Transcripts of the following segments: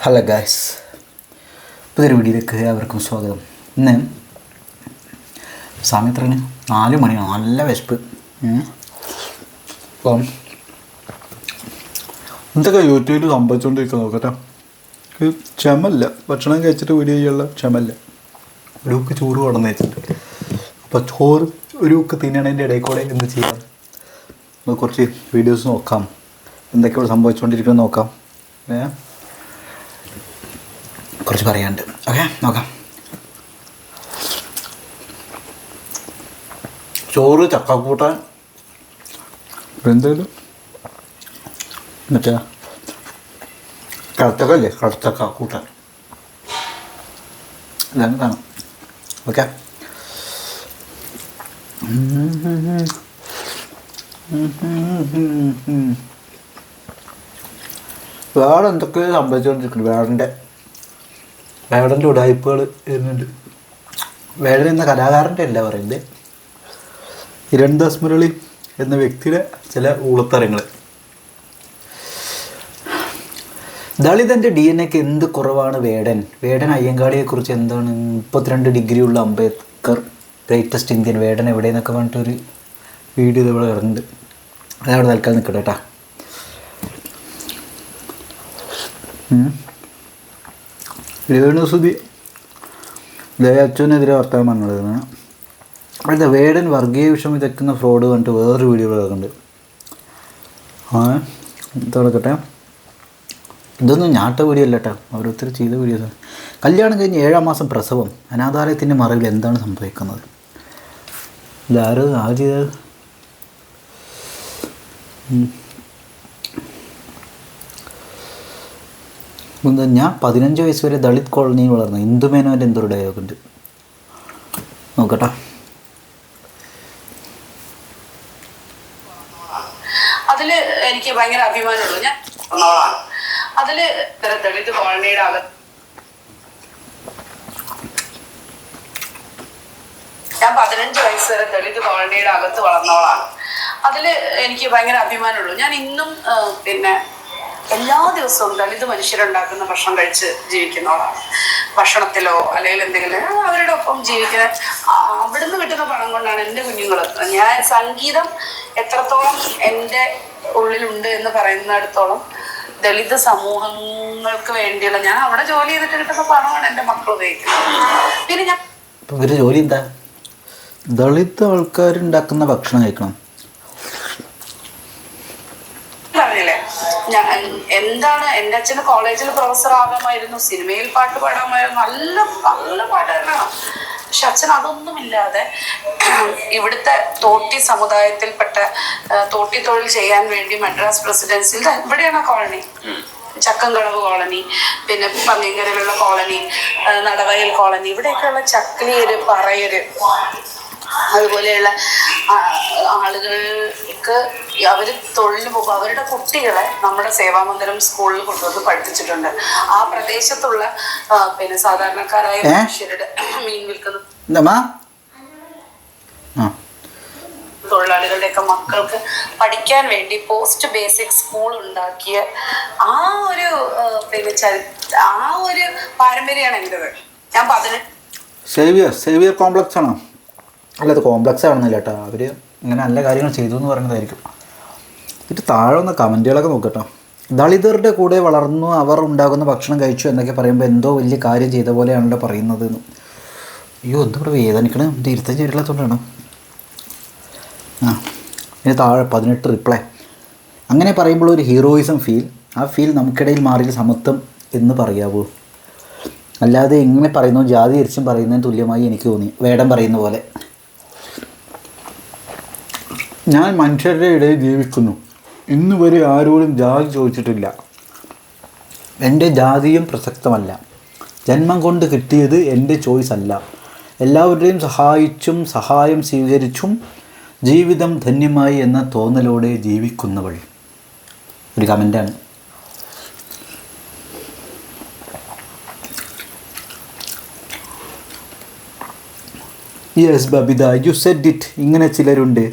Hello guys, പുതിയൊരു വീഡിയോയിലേക്ക് ഏവർക്കും സ്വാഗതം. ഇന്ന് സമയത്തിന് 4 മണിയാണ്, നല്ല വിശപ്പ്. അപ്പം എന്തൊക്കെ യൂട്യൂബിൽ സംഭവിച്ചുകൊണ്ടിരിക്കുക നോക്കട്ടെ. ക്ഷമല്ല, ഭക്ഷണം കഴിച്ചിട്ട് വീഡിയോ ചെയ്യാനുള്ള ക്ഷമല്ല. ഒരു ഉക്ക് ചോറ് കൊടന്ന് വെച്ചിട്ട് അപ്പോൾ ചോറ് ഒരു ഉക്ക് തിന്നണതിൻ്റെ ഇടയിൽ കൂടെ എന്ത് ചെയ്യാം, കുറച്ച് വീഡിയോസ് നോക്കാം, എന്തൊക്കെയാണ് സംഭവിച്ചുകൊണ്ടിരിക്കുന്നത് നോക്കാം. കുറച്ച് പറയാനുണ്ട്. ഓക്കെ, നോക്കാം. ചോറ്, ചക്കക്കൂട്ടാൻ, എന്തായാലും മറ്റേ കടച്ചക്കല്ലേ, കടച്ചക്ക കൂട്ടാൻ, ഇതാണ് കാണാം. ഓക്കെ, വേറെ എന്തൊക്കെയോ സംഭവിച്ചുകൊണ്ടിരിക്കുന്നുണ്ട്. വേടൻ്റെ ഉടായ്പകൾ വരുന്നുണ്ട്. വേടൻ എന്ന കലാകാരൻ്റെ അല്ല പറയുന്നത്, കിരൺദാസ് മുരളി എന്ന വ്യക്തിയുടെ ചില ഊളത്തരങ്ങൾ. ദളിതൻ്റെ DNA എന്ത് കുറവാണ് വേടൻ അയ്യങ്കാളിയെക്കുറിച്ച് എന്താണ് 32 ഡിഗ്രി ഉള്ള അംബേദ്കർ ഗ്രേറ്റസ്റ്റ് ഇന്ത്യൻ വേടൻ എവിടെയെന്നൊക്കെ പറഞ്ഞിട്ടൊരു വീഡിയോ ഇതവിടെ ഇറങ്ങുന്നുണ്ട്. അതവിടെ തൽക്കാലം നിൽക്കട്ടെ കേട്ടോ. രേണുസുതി അച്ഛനെതിരെ വർത്തമാനം പറഞ്ഞിരുന്നു. അപ്പോഴത്തെ വേടൻ വർഗീയ വിഷം വിതയ്ക്കുന്ന ഫ്രോഡ് കണ്ടിട്ട് വേറൊരു വീഡിയോ കിടക്കുന്നുണ്ട്. തുടക്കട്ടെ, ഇതൊന്നും ഞാട്ട വീഡിയോ അല്ല കേട്ടോ, ഓരോരുത്തർ ചെയ്ത വീഡിയോസ്. കല്യാണം കഴിഞ്ഞ് 7-ാം മാസം പ്രസവം, അനാഥാലയത്തിൻ്റെ മറവിൽ എന്താണ് സംഭവിക്കുന്നത്? ഇതാരോ ചെയ്തത്? ഞാൻ 15 വയസ്സ് വരെ ദളിത് കോളനിയിൽ വളർന്നു. ഇന്ദുമേനോൻ്റെ എന്തൊരു ഡയലോഗ് ഉണ്ട്, നോക്കട്ടെ. അതില് എനിക്ക് ഭയങ്കര അഭിമാനമുള്ളൂ. ഞാൻ അതില് ദളിത് കോളനിയുടെ ഞാൻ 15 വയസ്സ് വരെ ദളിത് കോളനിയുടെ അകത്ത് വളർന്നവളാണ്. അതില് എനിക്ക് ഭയങ്കര അഭിമാനമുള്ളൂ. ഞാൻ ഇന്നും എല്ലാ ദിവസവും ദളിത് മനുഷ്യരുണ്ടാക്കുന്ന ഭക്ഷണം കഴിച്ച് ജീവിക്കുന്നവളാണ്. ഭക്ഷണത്തിലോ അല്ലെങ്കിൽ എന്തെങ്കിലും അവരുടെ ഒപ്പം ജീവിക്കുന്ന, അവിടുന്ന് കിട്ടുന്ന പണം കൊണ്ടാണ് എൻ്റെ കുഞ്ഞുങ്ങൾ. ഞാൻ സംഗീതം എത്രത്തോളം എൻ്റെ ഉള്ളിലുണ്ട് എന്ന് പറയുന്നിടത്തോളം ദളിത് സമൂഹങ്ങൾക്ക് വേണ്ടിയുള്ള, ഞാൻ അവിടെ ജോലി ചെയ്തിട്ട് കിട്ടുന്ന പണമാണ് എൻ്റെ മക്കൾ ഉപയോഗിക്കുന്നത്. പിന്നെ ഞാൻ ഒരു ജോലി എന്താ, ദളിത് ആൾക്കാരുണ്ടാക്കുന്ന ഭക്ഷണം കഴിക്കണം. പറഞ്ഞില്ലേ, എന്താണ്, എൻ്റെ അച്ഛന് കോളേജിൽ പ്രൊഫസർ ആകാമായിരുന്നു, സിനിമയിൽ പാട്ട് പാടാമായിരുന്നു, നല്ല നല്ല പാട്ടുകാരനാണ്. പക്ഷെ അച്ഛൻ അതൊന്നുമില്ലാതെ ഇവിടുത്തെ തോട്ടി സമുദായത്തിൽപ്പെട്ട തോട്ടി തൊഴിൽ ചെയ്യാൻ വേണ്ടി മദ്രാസ് പ്രസിഡൻസിയിൽ, ഇവിടെയാണ് കോളനി, ചക്കംകളവ് കോളനി, പിന്നെ പന്നിയങ്കരയിലുള്ള കോളനി, നടവയൽ കോളനി, ഇവിടെയൊക്കെയുള്ള ചക്ലിയര്, പറയര്, അതുപോലെയുള്ള ആളുകൾക്ക് അവർ തൊഴിൽ പോകും. അവരുടെ കുട്ടികളെ നമ്മുടെ സേവാമന്ദിരം സ്കൂളിൽ കൊണ്ടുവന്ന് പഠിപ്പിച്ചിട്ടുണ്ട്. ആ പ്രദേശത്തുള്ള സാധാരണക്കാരായ മനുഷ്യരുടെ മീൻ വിൽക്കുന്ന തൊഴിലാളികളുടെയൊക്കെ മക്കൾക്ക് പഠിക്കാൻ വേണ്ടി പോസ്റ്റ് ബേസിക് സ്കൂൾ ഉണ്ടാക്കിയ ആ ഒരു പാരമ്പര്യമാണ് എൻ്റെത്. ഞാൻ 18 സേവിയർ കോംപ്ലക്സ് ആണോ? അല്ല, അത് കോംപ്ലക്സ് ആണെന്നില്ല കേട്ടോ, അവർ ഇങ്ങനെ നല്ല കാര്യങ്ങൾ ചെയ്തു എന്ന് പറയുന്നതായിരിക്കും. ഇത് താഴെ ഒന്ന് കമൻറ്റുകളൊക്കെ നോക്കട്ടോ. ദളിതരുടെ കൂടെ വളർന്നു, അവർ ഉണ്ടാകുന്ന ഭക്ഷണം കഴിച്ചു എന്നൊക്കെ പറയുമ്പോൾ എന്തോ വലിയ കാര്യം ചെയ്ത പോലെയാണല്ലോ പറയുന്നത്. അയ്യോ, എന്താ ഇവിടെ വേദനിക്കണം, ഇത് ഇരുത്തം ചേരില്ലാത്തതുകൊണ്ടാണ്. ഇനി താഴെ 18 റിപ്ലൈ. അങ്ങനെ പറയുമ്പോൾ ഒരു ഹീറോയിസം ഫീൽ, ആ ഫീൽ നമുക്കിടയിൽ മാറിയ സമത്വം എന്ന് പറയാവൂ. അല്ലാതെ ഇങ്ങനെ പറയുന്നു, ജാതി തിരിച്ചും പറയുന്നതിന് തുല്യമായി എനിക്ക് തോന്നി, വേടൻ പറയുന്ന പോലെ. ഞാൻ മനുഷ്യരുടെ ഇടയിൽ ജീവിക്കുന്നു, ഇന്ന് വരെ ആരോടും ജാതി ചോദിച്ചിട്ടില്ല. എൻ്റെ ജാതിയും പ്രസക്തമല്ല, ജന്മം കൊണ്ട് കിട്ടിയത് എൻ്റെ ചോയ്സ് അല്ല. എല്ലാവരുടെയും സഹായിച്ചും സഹായം സ്വീകരിച്ചും ജീവിതം ധന്യമായി എന്ന തോന്നലോടെ ജീവിക്കുന്നവൾ. ഒരു കമൻ്റാണ്. Yes Babita, you said it. ഇങ്ങനെ ചിലരുണ്ട്,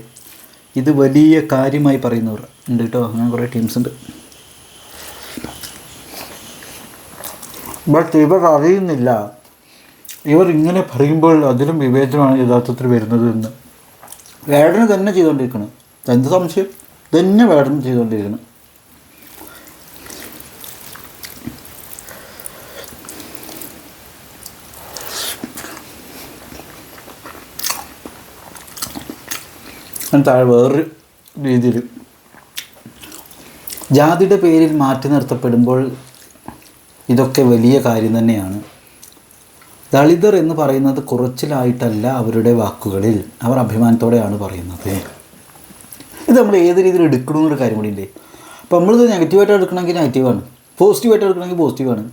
ഇത് വലിയ കാര്യമായി പറയുന്നവർ ഉണ്ട് കേട്ടോ. അങ്ങനെ കുറേ ടീംസ് ഉണ്ട്. ബട്ട് ഇവർ അറിയുന്നില്ല, ഇവർ ഇങ്ങനെ പറയുമ്പോൾ അതിലും വിവേചനമാണ് യഥാർത്ഥത്തിൽ വരുന്നത് എന്ന്. വേടന തന്നെ ചെയ്തുകൊണ്ടിരിക്കണം. എന്ത് സംശയം, തന്നെ വേടന ചെയ്തുകൊണ്ടിരിക്കണം. താഴെ വേറൊരു രീതിയിൽ ജാതിയുടെ പേരിൽ മാറ്റി നിർത്തപ്പെടുമ്പോൾ ഇതൊക്കെ വലിയ കാര്യം തന്നെയാണ്. ദളിതർ എന്ന് പറയുന്നത് കുറച്ചിലായിട്ടല്ല അവരുടെ വാക്കുകളിൽ, അവർ അഭിമാനത്തോടെയാണ് പറയുന്നത്. ഇത് നമ്മൾ ഏത് രീതിയിൽ എടുക്കണമെന്നൊരു കാര്യം കൂടി ഇല്ലേ. അപ്പോൾ നമ്മളിത് നെഗറ്റീവായിട്ട് എടുക്കണമെങ്കിൽ നെഗറ്റീവാണ്, പോസിറ്റീവായിട്ട് എടുക്കണമെങ്കിൽ പോസിറ്റീവാണ്.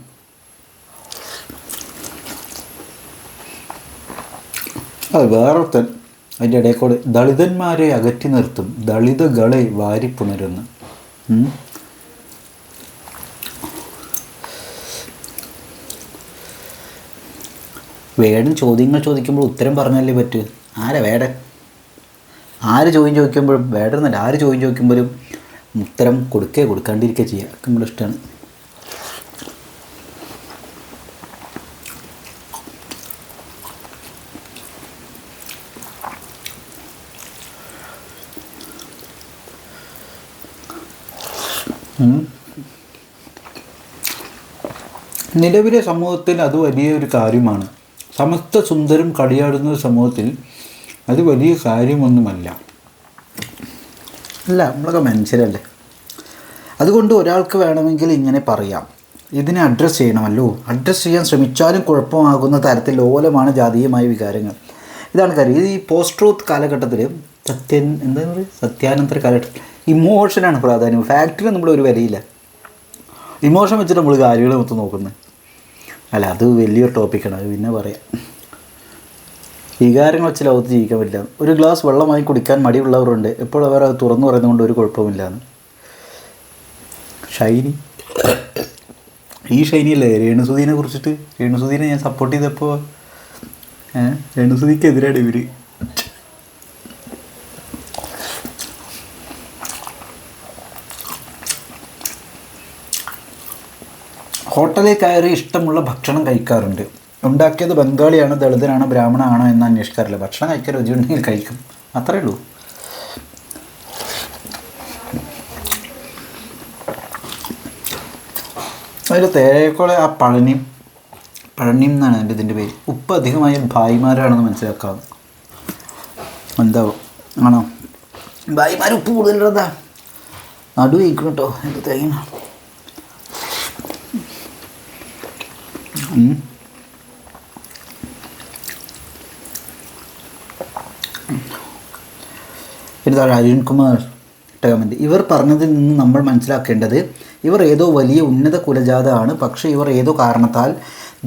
അത് വേറൊരുത്തൻ അതിൻ്റെ ഇടയിൽ കൂടെ ദളിതന്മാരെ അകറ്റി നിർത്തും, ദളിതകളെ വാരിപ്പുണരുന്നു. വേടൻ ചോദ്യങ്ങൾ ചോദിക്കുമ്പോൾ ഉത്തരം പറഞ്ഞല്ലേ പറ്റൂ. ആരാ വേടൻ? ആര് ചോദ്യം ചോദിക്കുമ്പോഴും വേടൻ എന്നല്ല, ആര് ചോദ്യം ചോദിക്കുമ്പോഴും ഉത്തരം കൊടുക്കാണ്ടിരിക്കുക ചെയ്യുക. നമ്മുടെ ഇഷ്ടമാണ്. നിലവിലെ സമൂഹത്തിൽ അത് വലിയൊരു കാര്യമാണ്. സമസ്ത സുന്ദരം കളിയാടുന്ന സമൂഹത്തിൽ അത് വലിയ കാര്യമൊന്നുമല്ല. അല്ല, നമ്മളൊക്കെ മനുഷ്യരല്ലേ. അതുകൊണ്ട് ഒരാൾക്ക് വേണമെങ്കിൽ ഇങ്ങനെ പറയാം, ഇതിനെ അഡ്രസ്സ് ചെയ്യണമല്ലോ. അഡ്രസ്സ് ചെയ്യാൻ ശ്രമിച്ചാലും കുഴപ്പമാകുന്ന തരത്തിൽ ലോലമാണ് ജാതീയമായ വികാരങ്ങൾ. ഇതാണ് കാര്യം. ഈ പോസ്റ്റ് ട്രൂത്ത് കാലഘട്ടത്തിൽ എന്താ പറയുക, സത്യാനന്തര കാലഘട്ടത്തിൽ ഇമോഷനാണ് പ്രാധാന്യം. ഫാക്ടറി നമ്മുടെ ഒരു വിലയില്ല. ഇമോഷൻ വെച്ചിട്ട് നമ്മൾ കാര്യങ്ങൾ മൊത്തം നോക്കുന്നത്. അല്ല, അത് വലിയൊരു ടോപ്പിക്കാണ്, അത് പിന്നെ പറയാം. വികാരങ്ങൾ വെച്ച് ലോകത്ത് ജീവിക്കാൻ പറ്റില്ല. ഒരു ഗ്ലാസ് വെള്ളമായി കുടിക്കാൻ മടിയുള്ളവരുണ്ട്, എപ്പോൾ അവർ അത് തുറന്നു പറയുന്നത് കൊണ്ട് ഒരു കുഴപ്പമില്ലാന്ന്. ഷൈനി, ഈ ഷൈനിയല്ലേ രേണുസുധീനെ കുറിച്ചിട്ട്, രേണുസുധീനെ ഞാൻ സപ്പോർട്ട് ചെയ്തപ്പോൾ രേണുസുധിക്കെതിരാണ് ഇവർ. ഹോട്ടലിൽ കയറി ഇഷ്ടമുള്ള ഭക്ഷണം കഴിക്കാറുണ്ട്. ഉണ്ടാക്കിയത് ബംഗാളിയാണോ ദളിതനാണോ ബ്രാഹ്മണാണോ എന്ന് അന്വേഷിക്കാറില്ല. ഭക്ഷണം കഴിക്കാൻ രുചിയുണ്ടെങ്കിൽ കഴിക്കും, അത്രയേ ഉള്ളൂ. അതിൽ തേക്കോളെ ആ പഴനിയും എന്നാണ് എൻ്റെ ഇതിൻ്റെ പേര്. ഉപ്പ് അധികമായ ഭായിമാരാണെന്ന് മനസ്സിലാക്കാം. എന്താവും ആണോ ഭായിമാർ ഉപ്പ് കൂടുതലുള്ളതാ നടു കഴിക്കണം കേട്ടോ. എന്ത് തേങ്ങ ഇതാണ് അരുൺകുമാർ കമൻറ്റ്. ഇവർ പറഞ്ഞതിൽ നിന്ന് നമ്മൾ മനസ്സിലാക്കേണ്ടത് ഇവർ ഏതോ വലിയ ഉന്നത കുലജാത ആണ്. പക്ഷേ ഇവർ ഏതോ കാരണത്താൽ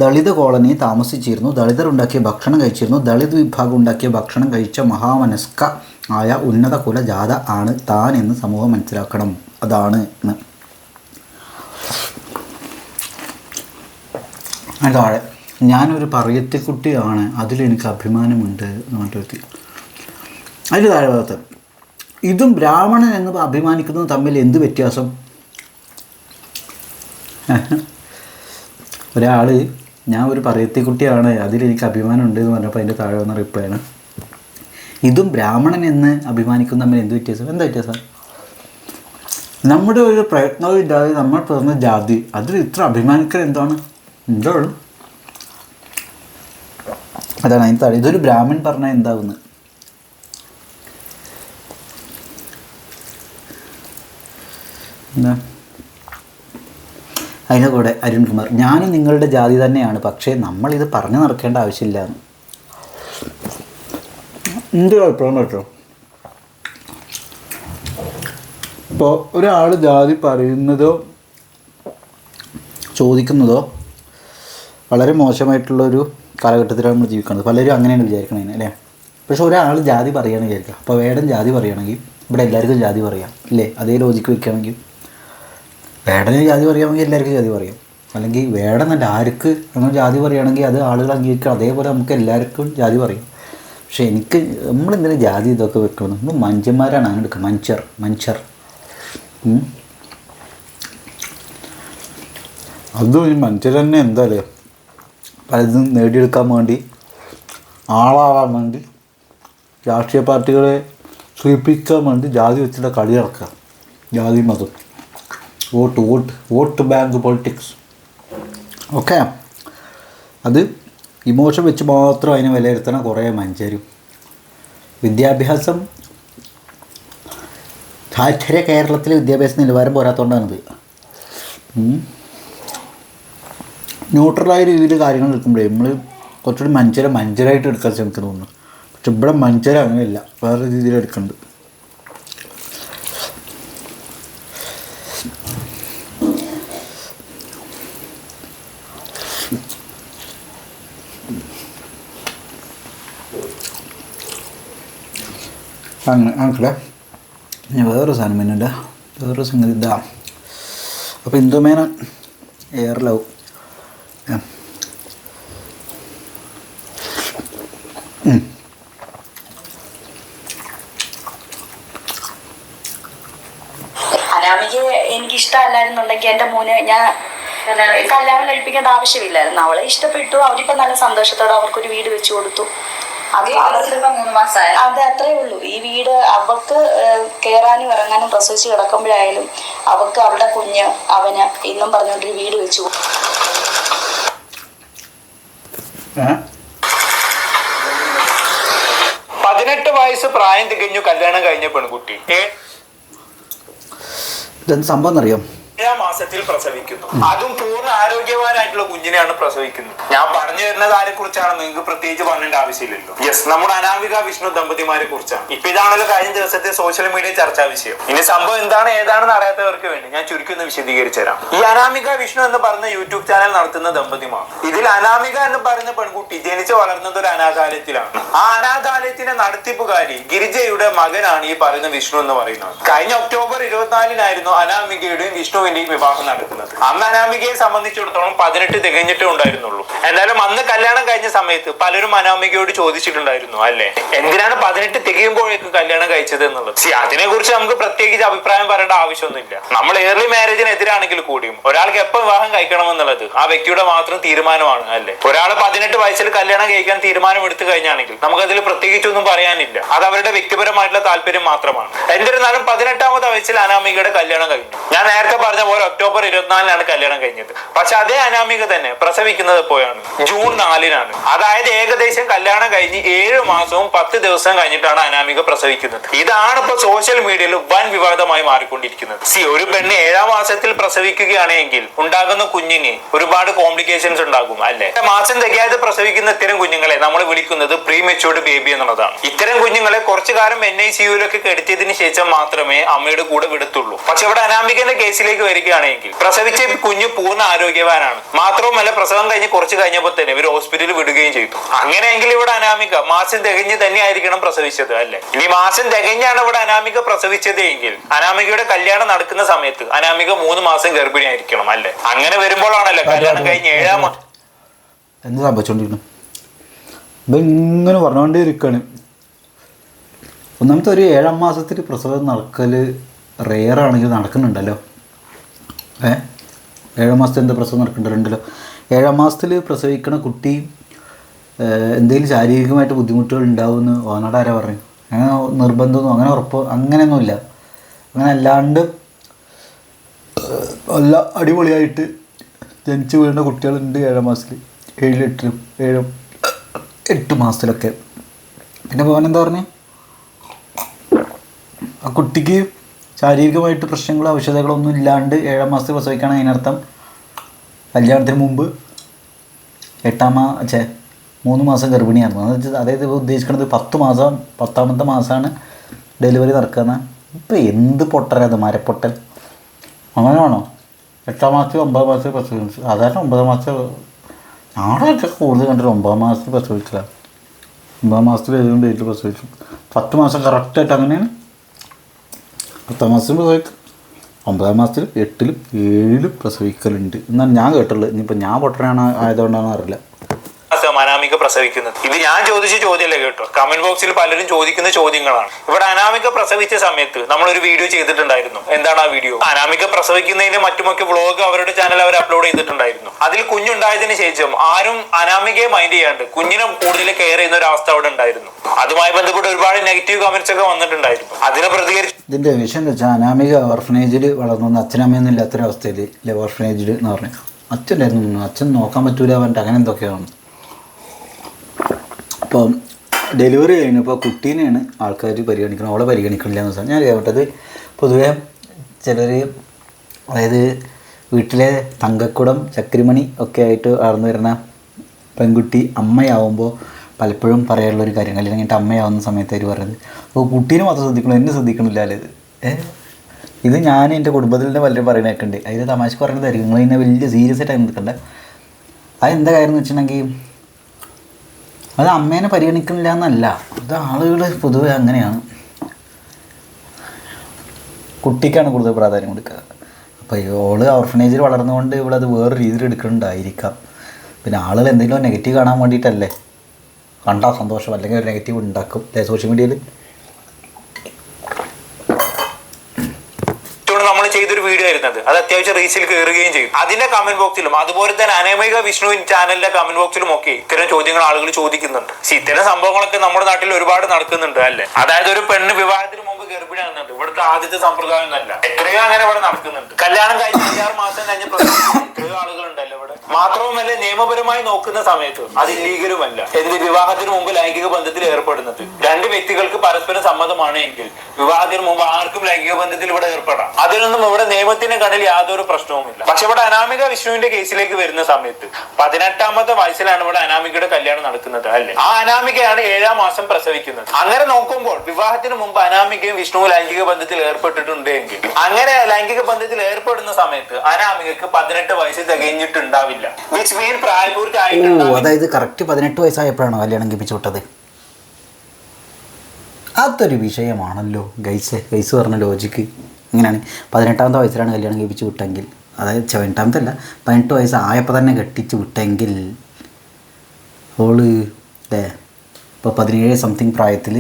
ദളിത് കോളനി താമസിച്ചിരുന്നു, ദളിതർ ഉണ്ടാക്കിയ ഭക്ഷണം കഴിച്ചിരുന്നു. ദളിത് വിഭാഗം ഉണ്ടാക്കിയ ഭക്ഷണം കഴിച്ച മഹാമനസ്ക ആയ ഉന്നത കുലജാത ആണ് താൻ എന്ന് സമൂഹം മനസ്സിലാക്കണം. അതാണ് എന്ന്. താഴെ ഞാനൊരു പറയത്തിക്കുട്ടിയാണ്, അതിലെനിക്ക് അഭിമാനമുണ്ട് എന്ന് പറഞ്ഞിട്ട്. അതിൽ താഴെ ഭാഗത്ത് ഇതും ബ്രാഹ്മണൻ എന്ന് അഭിമാനിക്കുന്നതും തമ്മിൽ എന്ത് വ്യത്യാസം? ഒരാൾ ഞാൻ ഒരു പറയത്തിക്കുട്ടിയാണ്, അതിലെനിക്ക് അഭിമാനമുണ്ട് എന്ന് പറഞ്ഞപ്പോൾ അതിൻ്റെ താഴെ വന്ന റിപ്ലൈയാണ് ഇതും ബ്രാഹ്മണൻ എന്ന് അഭിമാനിക്കുന്ന തമ്മിൽ എന്ത് വ്യത്യാസം? എന്താ വ്യത്യാസം? നമ്മുടെ ഒരു പ്രയത്നവും ഇല്ലാതെ നമ്മൾ പിറന്ന ജാതി, അതിൽ ഇത്ര അഭിമാനിക്കാൻ എന്താണ്? എന്താ ഉള്ളു? അതാണ് അതിന് താഴെ. ഇതൊരു ബ്രാഹ്മൺ പറഞ്ഞാൽ എന്താവുന്നത്? എന്താ അതിൻ്റെ കൂടെ അരുൺകുമാർ ഞാനും നിങ്ങളുടെ ജാതി തന്നെയാണ്, പക്ഷേ നമ്മളിത് പറഞ്ഞു നടക്കേണ്ട ആവശ്യമില്ല. എൻ്റെ അഭിപ്രായം കേട്ടോ. ഇപ്പോൾ ഒരാൾ ജാതി പറയുന്നതോ ചോദിക്കുന്നതോ വളരെ മോശമായിട്ടുള്ളൊരു കാലഘട്ടത്തിലാണ് നമ്മൾ ജീവിക്കുന്നത്. പലരും അങ്ങനെയാണ് വിചാരിക്കണേ അല്ലേ. പക്ഷെ ഒരാൾ ജാതി പറയുകയാണെന്ന് വിചാരിക്കുക. അപ്പോൾ വേടൻ ജാതി പറയുകയാണെങ്കിൽ ഇവിടെ എല്ലാവർക്കും ജാതി പറയാം ഇല്ലേ? അതേ ലോജിക്ക് വയ്ക്കുകയാണെങ്കിൽ വേടന് ജാതി പറയാമെങ്കിൽ എല്ലാവർക്കും ജാതി പറയാം. അല്ലെങ്കിൽ വേടനല്ല ആർക്ക് അങ്ങനെ ജാതി പറയുകയാണെങ്കിൽ അത് ആളുകൾ അംഗീകരിക്കുക. അതേപോലെ നമുക്ക് എല്ലാവർക്കും ജാതി പറയാം. പക്ഷേ എനിക്ക് നമ്മളെന്തിനാ ജാതി ഇതൊക്കെ വെക്കണം? നമ്മൾ മനുഷ്യന്മാരാണ് അങ്ങനെ എടുക്കുക. മനുഷ്യർ അതും ഈ മനുഷ്യർ തന്നെ എന്തായാലും പലതും നേടിയെടുക്കാൻ വേണ്ടി ആളാവാൻ വേണ്ടി രാഷ്ട്രീയ പാർട്ടികളെ സൂചിപ്പിക്കാൻ വേണ്ടി ജാതി വെച്ചിട്ട് കളി ഇറക്കുക. ജാതി മതം, വോട്ട് ബാങ്ക് പൊളിറ്റിക്സ് ഓക്കെ. അത് ഇമോഷൻ വെച്ച് മാത്രം അതിനെ വിലയിരുത്തണ കുറേ മനുഷ്യരും. വിദ്യാഭ്യാസം കേരളത്തിലെ വിദ്യാഭ്യാസ നിലവാരം പോരാത്തതുകൊണ്ടാണിത്. ന്യൂട്രലായ രീതിയിൽ കാര്യങ്ങൾ എടുക്കുമ്പോഴേ നമ്മൾ കുറച്ചുകൂടി മനുഷ്യരായിട്ട് എടുക്കാൻ ശ്രമിക്കുന്നു തോന്നുന്നു. പക്ഷെ ഇവിടെ മനുഷ്യരെ അങ്ങനെയല്ല, വേറെ രീതിയിൽ എടുക്കുന്നുണ്ട്. ആണല്ലേ. ഇനി വേറൊരു സാധനം പിന്നുണ്ട്, വേറൊരു സംഗതി ഇതാ. അപ്പോൾ ഇന്ദുമേനോൻ എയറിലാവും. അനാമികയെ എനിക്ക് ഇഷ്ടമല്ലായിരുന്നുണ്ടെങ്കിൽ എൻ്റെ മോനെ ഞാൻ കല്യാണം കഴിപ്പിക്കേണ്ട ആവശ്യമില്ലായിരുന്നു. അവളെ ഇഷ്ടപ്പെട്ടു, അവരിപ്പോൾ നല്ല സന്തോഷത്തോടെ അവർക്കൊരു വീട് വെച്ചു കൊടുത്തു. അത് 3 മാസമായി. അതെ, അത്രേ ഉള്ളൂ. ഈ വീട് അവൾക്ക് കയറാനും ഇറങ്ങാനും പ്രസവിച്ച് കിടക്കുമ്പോഴായാലും അവൾക്ക് അവളുടെ കുഞ്ഞ് അവന് ഇന്നും പറഞ്ഞുകൊണ്ടൊരു വീട് വെച്ചു. 18 വയസ്സ് പ്രായം തികഞ്ഞു കല്യാണം കഴിഞ്ഞ പെൺകുട്ടി ഇതെന്ത് സംഭവം എന്നറിയാം? 7 മാസത്തിൽ പ്രസവിക്കുന്നു. അതും പൂർണ്ണ ആരോഗ്യവാനായിട്ടുള്ള കുഞ്ഞിനെയാണ് പ്രസവിക്കുന്നത്. ഞാൻ പറഞ്ഞു വരുന്ന കാര്യം കുറിച്ചാണ്, നിങ്ങൾക്ക് പ്രത്യേകിച്ച് പറഞ്ഞേണ്ട ആവശ്യമില്ലല്ലോ. യെസ്, നമ്മുടെ അനാമിക വിഷ്ണു ദമ്പതിമാരെ കുറിച്ചാണ്. ഇപ്പൊ ഇതാണല്ലോ കഴിഞ്ഞ ദിവസത്തെ സോഷ്യൽ മീഡിയ ചർച്ചാ വിഷയം. ഇനി സംഭവം ഏതാണെന്ന് അറിയാത്തവർക്ക് വേണ്ടി ഞാൻ ചുരുക്കി വിശദീകരിച്ചു തരാം. ഈ അനാമിക വിഷ്ണു എന്ന് പറയുന്ന യൂട്യൂബ് ചാനൽ നടത്തുന്ന ദമ്പതിമാർ. ഇതിൽ അനാമിക എന്ന് പറയുന്ന പെൺകുട്ടി ജനിച്ചു വളർന്നത് ഒരു അനാഥാലയത്തിലാണ്. ആ അനാഥാലയത്തിന്റെ നടത്തിപ്പുകാരി ഗിരിജയുടെ മകനാണ് ഈ പറയുന്ന വിഷ്ണു എന്ന് പറയുന്നത്. കഴിഞ്ഞ ഒക്ടോബർ 24-നായിരുന്നു അനാമികയുടെയും വിഷ്ണുവിന്റെയും വിവാഹം നടക്കുന്നത്. അന്ന് അനാമികയെ സംബന്ധിച്ചിടത്തോളം 18 തികഞ്ഞിട്ടേ ഉണ്ടായിരുന്നുള്ളൂ. എന്തായാലും അന്ന് കല്യാണം കഴിഞ്ഞ സമയത്ത് പലരും അനാമികയോട് ചോദിച്ചിട്ടുണ്ടായിരുന്നു, അല്ലേ, എന്തിനാണ് 18 തികയുമ്പോഴേക്കും കല്യാണം കഴിച്ചത് എന്നുള്ളത്. അതിനെ കുറിച്ച് നമുക്ക് പ്രത്യേകിച്ച് അഭിപ്രായം പറയേണ്ട ആവശ്യമൊന്നുമില്ല. നമ്മൾ ഏർലി മാരേജിന് എതിരാണെങ്കിൽ കൂടിയും ഒരാൾക്ക് എപ്പോൾ വിവാഹം കഴിക്കണമെന്നുള്ളത് ആ വ്യക്തിയുടെ മാത്രം തീരുമാനമാണ്, അല്ലേ. ഒരാൾ 18 വയസ്സിൽ കല്യാണം കഴിക്കാൻ തീരുമാനം എടുത്തു കഴിഞ്ഞാണെങ്കിൽ നമുക്കതിൽ പ്രത്യേകിച്ചൊന്നും പറയാനില്ല. അത് അവരുടെ വ്യക്തിപരമായിട്ടുള്ള താല്പര്യം മാത്രമാണ്. എന്നിരുന്നാലും 18ാമത്തെ വയസ്സിൽ അനാമികയുടെ കല്യാണം കഴിഞ്ഞു. ഞാൻ നേരത്തെ പറഞ്ഞ പോലെ ഒക്ടോബർ 24-നാണ് കല്യാണം കഴിഞ്ഞത്. പക്ഷെ അതേ അനാമിക തന്നെ പ്രസവിക്കുന്നത് എപ്പോഴാണ്? ജൂൺ 4-നാണ്. അതായത് ഏകദേശം കല്യാണം കഴിഞ്ഞ് 7 മാസവും 10 ദിവസവും കഴിഞ്ഞിട്ടാണ് അനാമിക പ്രസവിക്കുന്നത്. ഇതാണ് ഇപ്പൊ സോഷ്യൽ മീഡിയയിൽ വൻ വിവാദമായി മാറിക്കൊണ്ടിരിക്കുന്നത്. ഒരു പെണ്ണ് 7-ാം മാസത്തിൽ പ്രസവിക്കുകയാണെങ്കിൽ ഉണ്ടാകുന്ന കുഞ്ഞിന് ഒരുപാട് കോംപ്ലിക്കേഷൻസ് ഉണ്ടാകും, അല്ലെ. മാസം തികയാതെ പ്രസവിക്കുന്ന ഇത്തരം കുഞ്ഞുങ്ങളെ നമ്മൾ വിളിക്കുന്നത് പ്രീ മെച്യൂർഡ് ബേബി എന്നുള്ളതാണ്. ഇത്തരം കുഞ്ഞുങ്ങളെ കുറച്ചു കാലം NICU-യിലൊക്കെ കെടുത്തിയതിനു ശേഷം മാത്രമേ അമ്മയുടെ കൂടെ വിടത്തുള്ളൂ. പക്ഷെ ഇവിടെ അനാമികന്റെ കേസിലേക്ക് വരികയാണെങ്കിൽ പ്രസവിച്ച കുഞ്ഞ് പൂർണ്ണ ആരോഗ്യവാനാണ്. മാത്രവുമല്ല പ്രസവം കഴിഞ്ഞ് കുറച്ച് കഴിഞ്ഞപ്പോൾ തന്നെ ഇവർ ഹോസ്പിറ്റലിൽ വിടുകയും ചെയ്തു. അങ്ങനെയെങ്കിൽ ഇവിടെ അനാമിക മാസം തികഞ്ഞ് തന്നെ ആയിരിക്കണം പ്രസവിച്ചത്, അല്ലെ. ഇനി മാസം തികഞ്ഞാണ് ഇവിടെ അനാമിക പ്രസവിച്ചത് എങ്കിൽ അനാമികയുടെ കല്യാണം നടക്കുന്ന സമയത്ത് അനാമിക 3 മാസം ഗർഭിണിയായിരിക്കണം, അല്ലെ. അങ്ങനെ വരുമ്പോഴാണല്ലോ കല്യാണം കഴിഞ്ഞ് 7-ാം മാസം എന്ത് സംഭവിച്ചോണ്ടിരിക്കണം. ഇങ്ങനെ പറഞ്ഞുകൊണ്ടേയിരിക്കാണ്. ഒന്നാമത്തെ ഒരു 7-ാം മാസത്തിൽ പ്രസവം നടക്കൽ റെയറാണെങ്കിൽ നടക്കുന്നുണ്ടല്ലോ. 7 മാസത്തിൻ്റെ പ്രസവം നടക്കുന്നുണ്ടല്ലോ. 7-ാം മാസത്തിൽ പ്രസവിക്കണ കുട്ടി എന്തെങ്കിലും ശാരീരികമായിട്ട് ബുദ്ധിമുട്ടുകൾ ഉണ്ടാവുമെന്ന് ഓനോട് ആരാ പറഞ്ഞു? അങ്ങനെ നിർബന്ധമൊന്നും അങ്ങനെ ഉറപ്പ് അങ്ങനെയൊന്നുമില്ല. അങ്ങനെ അല്ലാണ്ട് നല്ല അടിപൊളിയായിട്ട് ജനിച്ചു വീഴുന്ന കുട്ടികളുണ്ട് 7-ാം മാസത്തിൽ, 7-8 മാസത്തിലൊക്കെ. പിന്നെ പോകാനെന്താ പറഞ്ഞേ? ആ കുട്ടിക്ക് ശാരീരികമായിട്ട് പ്രശ്നങ്ങളോ ഔഷധങ്ങളോ ഒന്നും ഇല്ലാണ്ട് 7-ാം മാസത്തിൽ പ്രസവിക്കുകയാണ്. അതിനർത്ഥം കല്യാണത്തിന് മുമ്പ് 3 മാസം ഗർഭിണിയായിരുന്നു. അതായത് ഉദ്ദേശിക്കുന്നത് 10ാമത്തെ മാസമാണ് ഡെലിവറി നടക്കുന്നത്. ഇപ്പം എന്ത് പൊട്ടരത്, മരപ്പൊട്ടൽ അങ്ങനെയാണോ? 8-ാം മാസത്തിൽ 9 മാസത്തിൽ പ്രസവിച്ചു. സാധാരണ 9 മാസം ഞാനൊക്കെ കൂടുതൽ കണ്ടിട്ട് 9 മാസത്തിൽ പ്രസവിച്ചില്ല. 9 മാസത്തിൽ ഏതെങ്കിലും ഡേറ്റിൽ പ്രസവിച്ചു. 10 മാസം കറക്റ്റായിട്ട് അങ്ങനെയാണ്. 10-ാം മാസത്തിൽ പ്രസവിക്കും, 9-ാം മാസത്തിൽ 8-ലും 7-ലും പ്രസവിക്കലുണ്ട് എന്നാണ് ഞാൻ കേട്ടുള്ളത്. ഇനിയിപ്പോൾ ഞാൻ പൊട്ടനാണ് ആയതുകൊണ്ടാണെന്ന് അറിയില്ല. മാസം അനാമിക പ്രസവിക്കുന്നത്? ഇത് ഞാൻ ചോദിച്ച ചോദ്യമല്ല കേട്ടോ, കമന്റ് ബോക്സിൽ പലരും ചോദിക്കുന്ന ചോദ്യങ്ങളാണ്. ഇവിടെ അനാമിക പ്രസവിച്ച സമയത്ത് നമ്മളൊരു വീഡിയോ ചെയ്തിട്ടുണ്ടായിരുന്നു. എന്താണ് ആ വീഡിയോ? അനാമിക പ്രസവിക്കുന്നതിന് മറ്റുമൊക്കെ വ്ളോഗ് അവരുടെ ചാനൽ അവർ അപ്ലോഡ് ചെയ്തിട്ടുണ്ടായിരുന്നു. അതിൽ കുഞ്ഞുണ്ടായതിനു ശേഷം ആരും അനാമികയെ മൈൻഡ് ചെയ്യാണ്ട് കുഞ്ഞിനെ കൂടുതൽ കെയർ ചെയ്യുന്ന ഒരു അവസ്ഥ അവിടെ ഉണ്ടായിരുന്നു. അതുമായി ബന്ധപ്പെട്ട് ഒരുപാട് നെഗറ്റീവ് കമന്റ്സ് ഒക്കെ വന്നിട്ടുണ്ടായിരുന്നു. അതിനെ പ്രതികരിച്ച് ഇതിൻ്റെ വിഷയം എന്താ വെച്ചാൽ അനാമിക ഓർഫനേജിൽ വളർന്നു, അച്ഛനമ്മയൊന്നും ഇല്ലാത്തൊരവസ്ഥയിൽ അല്ലെ ഓർഫനേജിൽ എന്ന് പറഞ്ഞു. അച്ഛനായിരുന്നു, അച്ഛൻ നോക്കാൻ പറ്റൂല പറഞ്ഞിട്ട് അങ്ങനെ എന്തൊക്കെയാണ്. അപ്പോൾ ഡെലിവറി കഴിഞ്ഞപ്പോൾ കുട്ടീനെയാണ് ആൾക്കാർ പരിഗണിക്കണം, അവളെ പരിഗണിക്കണില്ല എന്ന് വെച്ചാൽ ഞാൻ കേട്ടത്. പൊതുവേ ചിലർ, അതായത് വീട്ടിലെ തങ്കക്കുടം ചക്രിമണി ഒക്കെ ആയിട്ട് വളർന്നു വരുന്ന പെൺകുട്ടി അമ്മയാവുമ്പോൾ പലപ്പോഴും പറയാനുള്ളൊരു കാര്യം, കല്യാണം കഴിഞ്ഞിട്ട് അമ്മയാവുന്ന സമയത്ത് അവർ പറയുന്നത്, അപ്പോൾ കുട്ടീനെ മാത്രം ശ്രദ്ധിക്കണം, എന്നെ ശ്രദ്ധിക്കണില്ല അല്ലേ ഇത് ഞാൻ എൻ്റെ കുടുംബത്തിൽ തന്നെ പലരും പറയുന്നതൊക്കെ ഉണ്ട്. അതിൽ തമാശക്ക് പറയുന്നതായിരിക്കും, നിങ്ങൾ ഇതിനെ വലിയ സീരിയസ് ആയിട്ട് നിൽക്കണ്ട. അതെന്താ കാര്യം എന്ന് വെച്ചിട്ടുണ്ടെങ്കിൽ അത് അമ്മേനെ പരിഗണിക്കുന്നില്ല എന്നല്ല, അത് ആളുകൾ പൊതുവെ അങ്ങനെയാണ്, കുട്ടിക്കാണ് കൂടുതൽ പ്രാധാന്യം കൊടുക്കുക. അപ്പോൾ ഓള് ഓർഫനേജിൽ വളർന്നുകൊണ്ട് ഇവളത് വേറെ രീതിയിൽ എടുക്കുന്നുണ്ടായിരിക്കാം. പിന്നെ ആളുകൾ എന്തെങ്കിലും നെഗറ്റീവ് കാണാൻ വേണ്ടിയിട്ടല്ലേ, കണ്ടാൽ സന്തോഷം, അല്ലെങ്കിൽ ഒരു നെഗറ്റീവ് ഉണ്ടാക്കും അല്ലേ സോഷ്യൽ മീഡിയയിൽ. നമ്മൾ ചെയ്തൊരു വീഡിയോ ആയിരുന്നത്, അത് അത്യാവശ്യം റീച്ചിൽ കയറുകയും ചെയ്തു. അതിന്റെ കമന്റ് ബോക്സിലും അതുപോലെ തന്നെ അനാമിക വിഷ്ണു ചാനലിന്റെ കമന്റ് ബോക്സിലും ഒക്കെ ഇത്തരം ചോദ്യങ്ങൾ ആളുകൾ ചോദിക്കുന്നുണ്ട്. ഇത്തരം സംഭവങ്ങളൊക്കെ നമ്മുടെ നാട്ടിൽ ഒരുപാട് നടക്കുന്നുണ്ട് അല്ലേ. അതായത് ഒരു പെണ്ണ് വിവാഹത്തിന് മുമ്പ് ഗർഭിണിയാകുന്നുണ്ട്, ഇവിടുത്തെ ആദ്യത്തെ സമ്പ്രദായം ഒന്നല്ല, എത്രയോ അങ്ങനെ ഇവിടെ നടക്കുന്നുണ്ട്. കല്യാണം കഴിഞ്ഞ് 6 മാസം കഴിഞ്ഞ് എത്രയോ ആളുകളുണ്ടല്ലോ ഇവിടെ. മാത്രവുമല്ല നിയമപരമായി നോക്കുന്ന സമയത്ത് അത് ഇല്ലീഗലുമല്ല. വിവാഹത്തിന് മുമ്പ് ലൈംഗിക ബന്ധത്തിൽ ഏർപ്പെടുന്നത് 2 വ്യക്തികൾക്ക് പരസ്പരം സമ്മതമാണ് എങ്കിൽ വിവാഹത്തിന് മുമ്പ് ആർക്കും ലൈംഗിക ബന്ധത്തിൽ ഇവിടെ ഏർപ്പെടാം. അതിനൊന്നും ഇവിടെ നിയമത്തിന്റെ കണ്ണിൽ യാതൊരു പ്രശ്നവുമില്ല. പക്ഷെ ഇവിടെ അനാമിക വിഷ്ണുവിന്റെ കേസിലേക്ക് വരുന്ന സമയത്ത് 18ാമത്തെ വയസ്സിലാണ് ഇവിടെ അനാമികയുടെ കല്യാണം നടക്കുന്നത് അല്ലേ. ആ അനാമികയാണ് 7ാം മാസം പ്രസവിക്കുന്നത്. അങ്ങനെ നോക്കുമ്പോൾ വിവാഹത്തിന് മുമ്പ് അനാമികയും വിഷ്ണുവും ലൈംഗിക ബന്ധത്തിൽ ഏർപ്പെട്ടിട്ടുണ്ട് എങ്കിൽ, അങ്ങനെ ലൈംഗിക ബന്ധത്തിൽ ഏർപ്പെടുന്ന സമയത്ത് അനാമികക്ക് 18 വയസ്സ് തികഞ്ഞിട്ടുണ്ടാവില്ല. വിച്ച് മീൻ പ്രായപൂർത്തിയായിട്ടുണ്ടാവില്ല. അതായത് കറക്റ്റ് 18 വയസ്സായപ്പോഴാണോ കല്യാണം കഴിപ്പിച്ചു വിട്ടത്? അതൊരു വിഷയമാണല്ലോ ഗൈസ് പറഞ്ഞ ലോജിക്ക് ഇങ്ങനെയാണ്. 18ാമത്തെ വയസ്സിലാണ് കല്യാണം കഴിപ്പിച്ച് വിട്ടെങ്കിൽ, അതായത് 18ാമത്തെ അല്ല 18 വയസ്സായപ്പോൾ തന്നെ കെട്ടിച്ച് വിട്ടെങ്കിൽ ഓള് ഇപ്പോൾ 17 സംതിങ് പ്രായത്തിൽ,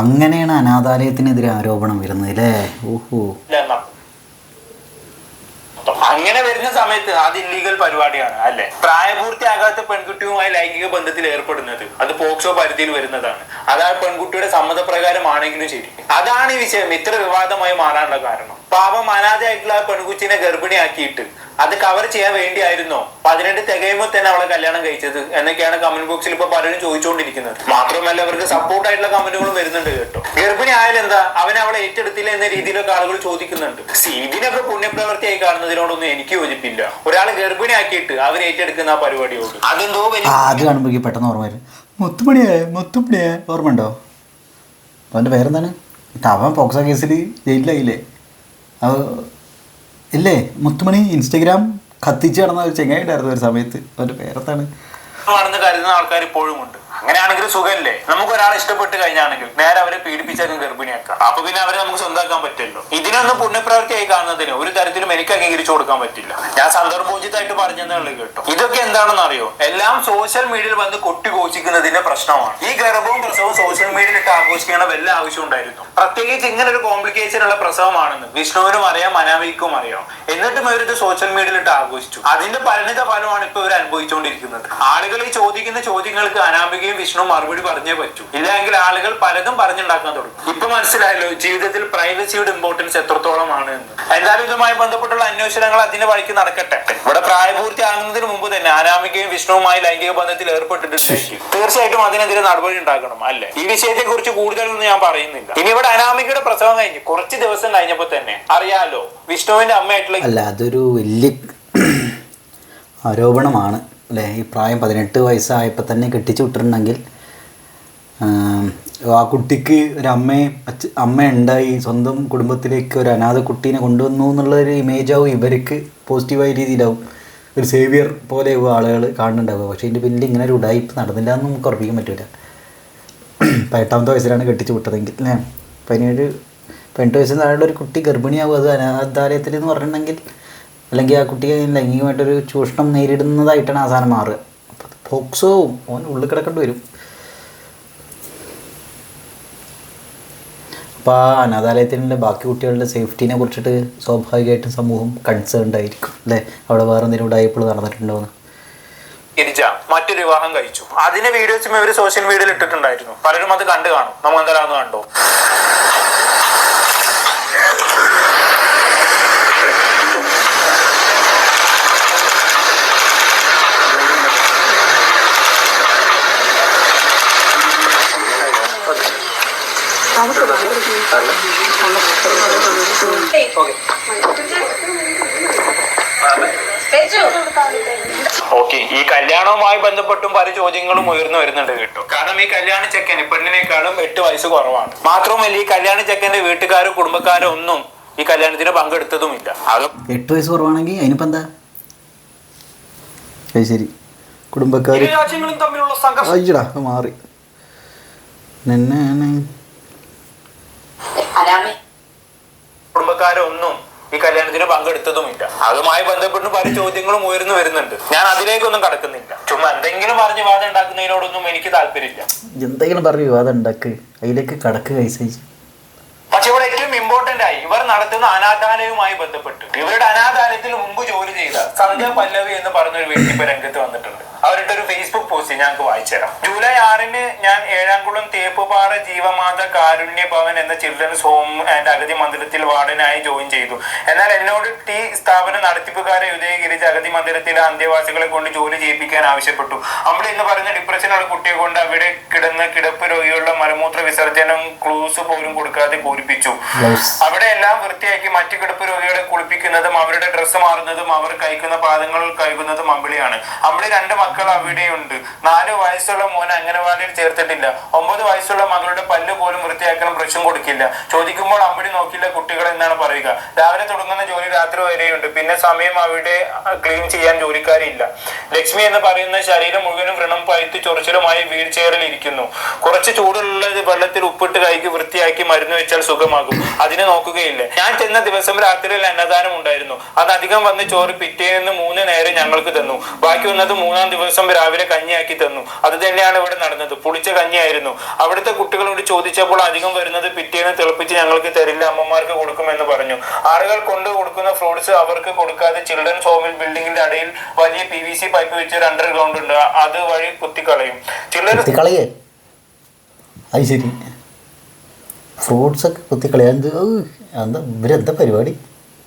അങ്ങനെയാണ് അനാഥാലയത്തിനെതിരെ ആരോപണം വരുന്നത് അല്ലേ. ഓഹോ, അങ്ങനെ വരുന്ന സമയത്ത് അത് ഇല്ലീഗൽ പരിപാടിയാണ് അല്ലെ. പ്രായപൂർത്തിയാകാത്ത പെൺകുട്ടിയുമായി ലൈംഗിക ബന്ധത്തിൽ ഏർപ്പെടുന്നത് അത് പോക്സോ പരിധിയിൽ വരുന്നതാണ്. അതായത് പെൺകുട്ടിയുടെ സമ്മതപ്രകാരമാണെങ്കിലും ശരി. അതാണ് ഈ വിഷയം ഇത്ര വിവാദമായി മാറാനുള്ള കാരണം. പാപം അനാഥയായിട്ടുള്ള ആ പെൺകുച്ചിനെ ഗർഭിണിയാക്കിയിട്ട് അത് കവർ ചെയ്യാൻ വേണ്ടിയായിരുന്നോ 18 തികയുമ്പോൾ തന്നെ അവളെ കല്യാണം കഴിച്ചത് എന്നൊക്കെയാണ് കമന്റ് ബോക്സിൽ ഇപ്പൊ പലരും ചോദിച്ചുകൊണ്ടിരിക്കുന്നത്. മാത്രമല്ല അവർക്ക് സപ്പോർട്ട് ആയിട്ടുള്ള കമന്റുകളും വരുന്നുണ്ട് കേട്ടോ. ഗർഭിണി ആയാലും എന്താ, അവളെ ഏറ്റെടുത്തില്ല എന്ന രീതിയിലൊക്കെ ആളുകൾ ചോദിക്കുന്നുണ്ട്. ഇതിനൊക്കെ പുണ്യപ്രവൃത്തിയായി കാണുന്നതിനോടൊന്നും എനിക്ക് യോജിപ്പില്ല. ഒരാളെ ഗർഭിണിയാക്കിയിട്ട് അവരെ ഏറ്റെടുക്കുന്ന ആ പരിപാടിയോട് അതെന്തോ അത് കാണുമ്പോൾ പെട്ടെന്ന് ഓർമ്മ വരും, മുത്തുമണിയെ ഓർമ്മ ഉണ്ടോ? അവൻ്റെ പേരെന്താണ്? അവൻ പോക്സോ കേസിൽ ജയിലിലായില്ലേ? ഇല്ലേ മുത്തുമണി? ഇൻസ്റ്റഗ്രാം കത്തിച്ച് നടന്ന ഒരു ചെങ്ങായി ഉണ്ടായിരുന്നു ഒരു സമയത്ത്, അവൻ്റെ പേരെന്താണ്? കരുതുന്ന ആൾക്കാർ ഇപ്പോഴും ഉണ്ട്. അങ്ങനെയാണെങ്കിൽ സുഖമല്ലേ? നമുക്ക് ഒരാളെ ഇഷ്ടപ്പെട്ട് കഴിഞ്ഞാണെങ്കിൽ നേരെ അവരെ പീഡിപ്പിച്ചങ്ങ് ഗർഭിണിയാക്കാം. അപ്പൊ പിന്നെ അവരെ നമുക്ക് സ്വന്തമാക്കാൻ പറ്റില്ലല്ലോ. ഇതിനൊന്നും പുണ്യപ്രവൃത്തിയായി കാണുന്നതിന് ഒരു തരത്തിലും എനിക്ക് അംഗീകരിച്ചു കൊടുക്കാൻ പറ്റില്ല. ഞാൻ സന്ദർഭോചിതമായിട്ട് പറഞ്ഞതേ കേട്ടോ. ഇതൊക്കെ എന്താണെന്ന് അറിയോ? എല്ലാം സോഷ്യൽ മീഡിയയിൽ വന്ന് കൊട്ടിഘോഷിക്കുന്നതിന്റെ പ്രശ്നമാണ്. ഈ ഗർഭവും പ്രസവവും സോഷ്യൽ മീഡിയയിൽ ഇട്ട് ആഘോഷിക്കണം വല്ല ആവശ്യം ഉണ്ടായിരുന്നു? പ്രത്യേകിച്ച് ഇങ്ങനെ ഒരു കോംപ്ലിക്കേഷൻ ഉള്ള പ്രസവമാണെന്ന് വിഷ്ണുവിനും അറിയാം, അനാമികയ്ക്കും അറിയാം. എന്നിട്ടും അവരിത് സോഷ്യൽ മീഡിയയിൽ ഇട്ട് ആഘോഷിച്ചു. അതിന്റെ പരിണിത ഫലമാണ് ഇപ്പൊ ഇവർ അനുഭവിച്ചുകൊണ്ടിരിക്കുന്നത്. ആളുകൾ ഈ ചോദിക്കുന്ന ചോദ്യങ്ങൾക്ക് അനാമിക വിഷ്ണു മറുപടി പറഞ്ഞേ പറ്റൂ. ഇല്ലെങ്കിൽ ആളുകൾ പലതും പറഞ്ഞുണ്ടാക്കാൻ തുടങ്ങും. ഇപ്പൊ മനസ്സിലായല്ലോ ജീവിതത്തിൽ പ്രൈവസിയുടെ ഇമ്പോർട്ടൻസ് എത്രത്തോളമാണ് എന്ന്. എന്തായാലും ഇതുമായി ബന്ധപ്പെട്ടുള്ള അന്വേഷണങ്ങൾ അതിന്റെ വഴിക്ക് നടക്കട്ടെ. ഇവിടെ പ്രായപൂർത്തിയാകുന്നതിന് മുമ്പ് തന്നെ അനാമികയും വിഷ്ണുവുമായി ലൈംഗിക ബന്ധത്തിൽ ഏർപ്പെട്ടിട്ടുണ്ടെങ്കിൽ തീർച്ചയായിട്ടും അതിനെതിരെ നടപടി ഉണ്ടാക്കണം അല്ലെ. ഈ വിഷയത്തെ കുറിച്ച് കൂടുതലൊന്നും ഞാൻ പറയുന്നില്ല. ഇനി ഇവിടെ അനാമികയുടെ പ്രസവം കഴിഞ്ഞ് കുറച്ച് ദിവസം കഴിഞ്ഞപ്പോ തന്നെ അറിയാലോ വിഷ്ണുവിന്റെ അമ്മയായിട്ടുള്ള അതൊരു വലിയ ആരോപണമാണ് അല്ലേ. ഈ പ്രായം 18 വയസ്സായപ്പോൾ തന്നെ കെട്ടിച്ചു വിട്ടിട്ടുണ്ടെങ്കിൽ ആ കുട്ടിക്ക് ഒരു അമ്മ ഉണ്ടായി, സ്വന്തം കുടുംബത്തിലേക്ക് ഒരു അനാഥ കുട്ടീനെ കൊണ്ടുവന്നു എന്നുള്ളൊരു ഇമേജാവും ഇവർക്ക് പോസിറ്റീവായ രീതിയിലാവും. ഒരു സേവിയർ പോലെ ആളുകൾ കാണുന്നുണ്ടാവുക. പക്ഷേ ഇതിൻ്റെ പിന്നിൽ ഇങ്ങനെ ഒരു ഉടായ്പ് നടന്നില്ല എന്ന് നമുക്ക് ഉറപ്പിക്കാൻ പറ്റില്ല. 18ാമത്തെ വയസ്സിലാണ് കെട്ടിച്ചു വിട്ടതെങ്കിൽ അല്ലേ. 18 വയസ്സിന് താഴെയുള്ള ഒരു കുട്ടി ഗർഭിണിയാവും, അത് അനാഥാലയത്തിൽ എന്ന് പറഞ്ഞിട്ടുണ്ടെങ്കിൽ, അല്ലെങ്കിൽ ആ കുട്ടിയെ ലൈംഗികമായിട്ടൊരു ചൂഷണം നേരിടുന്നതായിട്ടാണ് അവസാനം മാറുക. പോക്സോവും ഓൻ ഉള്ളിൽ കിടക്കേണ്ടി വരും. അപ്പോൾ ആ അനാഥാലയത്തിൻ്റെ ബാക്കി കുട്ടികളുടെ സേഫ്റ്റീനെ കുറിച്ചിട്ട് സ്വാഭാവികമായിട്ടും സമൂഹം കൺസേൺഡ് ആയിരിക്കും അല്ലേ? അവിടെ വേറെ എന്തെങ്കിലും ഉടായ്പകൾ നടന്നിട്ടുണ്ടോ എന്ന്. ഗിരിജ മറ്റൊരു വിവാഹം കഴിച്ചു. അതിന്റെ വീഡിയോസും ഇവർ സോഷ്യൽ മീഡിയയിൽ ഇട്ടിട്ടുണ്ടായിരുന്നു. പലരും അത് കണ്ടു കാണും. നമുക്ക് എന്തായാലും കണ്ടോ. ഓക്കെ, ഈ കല്യാണവുമായി ബന്ധപ്പെട്ടും പല ചോദ്യങ്ങളും ഉയർന്നു വരുന്നുണ്ട് കേട്ടോ. കാരണം ഈ കല്യാണ ചെക്കന് പെണ്ണിനേക്കാളും 8 വയസ്സ് കുറവാണ്. മാത്രവുമല്ല ഈ കല്യാണ ചെക്കന്റെ വീട്ടുകാരോ കുടുംബക്കാരോ ഒന്നും ഈ കല്യാണത്തിന് പങ്കെടുത്തതുമില്ല. അത് 8 വയസ്സ് കുറവാണെങ്കിൽ അതിനിപ്പോൾ എന്താ? ശരി, കുടുംബക്കാർ രാജ്യങ്ങളും തമ്മിലുള്ള സംഘർഷം അയ്യടാ മാറി. കുടുംബക്കാരോ ഒന്നും ഈ കല്യാണത്തിന് പങ്കെടുത്തതുമില്ല. അതുമായി ബന്ധപ്പെട്ട് പല ചോദ്യങ്ങളും ഉയർന്നു വരുന്നുണ്ട്. ഞാൻ അതിലേക്കൊന്നും കടക്കുന്നില്ല. ചുമ്മാ എന്തെങ്കിലും പറഞ്ഞ് വിവാദം ഉണ്ടാക്കുന്നതിനോടൊന്നും എനിക്ക് താല്പര്യമില്ല. എന്തെങ്കിലും പറഞ്ഞ് വിവാദം ഉണ്ടാക്ക്, അതിലേക്ക് കടക്ക് കൈസൈസ്. പക്ഷെ ഇവിടെ ഏറ്റവും ഇമ്പോർട്ടന്റ് ആയി ഇവർ നടത്തുന്ന അനാഥാലയവുമായി ബന്ധപ്പെട്ട് ഇവരുടെ അനാഥാലയത്തിൽ മുമ്പ് ജോലി ചെയ്ത സന്ധ്യ പല്ലവി എന്ന് പറഞ്ഞൊരു വ്യക്തി ഇപ്പൊ രംഗത്ത് വന്നിട്ടുണ്ട്. അവരുടെ ഒരു ഫേസ്ബുക്ക് പോസ്റ്റ് ഞങ്ങൾക്ക് വായിച്ചു തരാം. ജൂലൈ 6 ഞാൻ ഏഴാംകുളം തേപ്പുപാറ ജീവമാത കാരുണ്യ ഭവൻ എന്ന ചിൽഡ്രൻസ് ഹോം ആൻഡ് അഗതി മന്ദിരത്തിൽ വാർഡനായി ജോയിൻ ചെയ്തു. എന്നാൽ എന്നോട് സ്ഥാപന നടത്തിപ്പുകാരെ ഉദയഗിരിച്ച് അഗതി മന്ദിരത്തിലെ അന്തേവാസികളെ കൊണ്ട് ജോലി ചെയ്യിപ്പിക്കാൻ ആവശ്യപ്പെട്ടു. അമ്പിളി എന്ന് പറയുന്ന ഡിപ്രഷനുള്ള കുട്ടിയെ കൊണ്ട് അവിടെ കിടന്ന് കിടപ്പ് രോഗികളുടെ മലമൂത്ര വിസർജനം ക്ലൂസ് പോലും കൊടുക്കാതെ പൂരിപ്പിച്ചു. അവിടെ എല്ലാം വൃത്തിയാക്കി മറ്റു കിടപ്പ് രോഗികളെ കുളിപ്പിക്കുന്നതും അവരുടെ ഡ്രസ്സ് മാറുന്നതും അവർ കഴിക്കുന്ന പാദങ്ങൾ കഴുകുന്നതും അമ്പിളിയാണ്. അമ്പിളി 2 മക്കൾ അവിടെയുണ്ട്. 4 വയസ്സുള്ള മോനെ അംഗനവാടിയിൽ ചേർത്തിട്ടില്ല. 9 വയസ്സുള്ള മകളുടെ പല്ല് പോലും വൃത്തിയാക്കണം, ബ്രഷും കൊടുക്കില്ല. ചോദിക്കുമ്പോൾ അമ്പിളി നോക്കില്ല കുട്ടികൾ എന്നാണ് പറയുക. രാവിലെ തുടങ്ങുന്ന ജോലി രാത്രി വരെയുണ്ട്. പിന്നെ സമയം അവിടെ ക്ലീൻ ചെയ്യാൻ ജോലിക്കാരില്ല. ലക്ഷ്മി എന്ന് പറയുന്ന ശരീരം മുഴുവനും വ്രണം പഴുത്ത് ചൊറിച്ചിലുമായി വീൽ ചെയറിൽ ഇരിക്കുന്നു. കുറച്ച് ചൂടുള്ള വെള്ളത്തിൽ ഉപ്പിട്ട് കൈക്ക് വൃത്തിയാക്കി മരുന്ന് വെച്ചാൽ സുഖമാകും. അതിനെ നോക്കുകയില്ല. ഞാൻ ചെന്ന ദിവസം രാത്രിയിൽ അന്നദാനം ഉണ്ടായിരുന്നു. അത് അധികം വന്ന് ചോറ് പിറ്റേന്ന് 3 നേരം ഞങ്ങൾക്ക് തന്നു. ബാക്കി വന്നത് 3-ാം ദിവസം രാവിലെ കഞ്ഞിയാക്കി തന്നു. അത് തന്നെയാണ് ഇവിടെ നടന്നത്. പുളിച്ച കഞ്ഞിയായിരുന്നു. അവിടുത്തെ കുട്ടികളോട് ചോദിച്ചപ്പോൾ അധികം വരുന്നത് പിറ്റേന്ന് തിളപ്പിച്ച് ഞങ്ങൾക്ക് തരില്ല, അമ്മമാർക്ക് കൊടുക്കുമെന്ന് പറഞ്ഞു. ആളുകൾ കൊണ്ട് കൊടുക്കുന്ന ഫ്രൂട്ട്സ് അവർക്ക് കൊടുക്കാതെ ചിൽഡ്രൻസ് ഹോമിൽ ബിൽഡിംഗിന്റെ അടിയിൽ വലിയ PVC പൈപ്പ് വെച്ച് ഒരു അണ്ടർഗ്രൗണ്ട് ഉണ്ട്. അത് വഴി കുത്തിക്കളയും. ചിൽഡ്രൻസ് അത് ശരി, ഫ്രൂട്ട്സ് ഒക്കെ കുത്തിക്കളയാ? എന്താ ഇവരെന്താ പരിപാടി?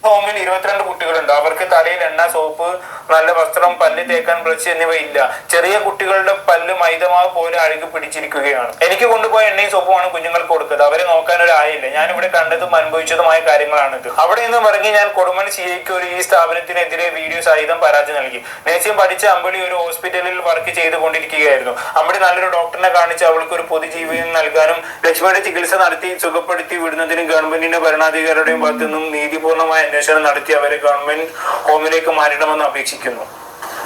ഹോമിൽ 22 കുട്ടികളുണ്ട്. അവർക്ക് തലയിൽ എണ്ണ, സോപ്പ്, നല്ല വസ്ത്രം, പല്ല് തേക്കാൻ ബ്രഷ് എന്നിവ ഇല്ല. ചെറിയ കുട്ടികളുടെ പല്ല് മൈദമാവ് പോലെ അഴുകി പിടിച്ചിരിക്കുകയാണ്. എനിക്ക് കൊണ്ടുപോയ എണ്ണയും സോപ്പുമാണ് കുഞ്ഞുങ്ങൾക്ക് കൊടുത്തത്. അവരെ നോക്കാൻ ഒരു ആയില്ല. ഞാൻ ഇവിടെ കണ്ടതും അനുഭവിച്ചതുമായ കാര്യങ്ങളാണിത്. അവിടെ നിന്നും ഇറങ്ങി ഞാൻ കൊടുമൺ CIക്ക് ഈ സ്ഥാപനത്തിനെതിരെ വീഡിയോ സഹിതം പരാതി നൽകി. നേഴ്സിംഗ് പഠിച്ച അമ്പിളി ഒരു ഹോസ്പിറ്റലിൽ വർക്ക് ചെയ്തുകൊണ്ടിരിക്കുകയായിരുന്നു. അമ്പിളി നല്ലൊരു ഡോക്ടറിനെ കാണിച്ച് അവൾക്ക് ഒരു പൊതുജീവനം നൽകാനും ലക്ഷ്മിയുടെ ചികിത്സ നടത്തി സുഖപ്പെടുത്തി വിടുന്നതിനും ഗവൺമെന്റിന്റെ ഭരണാധികാരികളുടെയും ഭാഗത്തു നിന്നും നീതിപൂർണമായ അന്വേഷണം നടത്തി അവരെ ഗവൺമെന്റ് ഹോമിലേക്ക് മാറ്റണമെന്ന് അപേക്ഷിക്കുന്നു.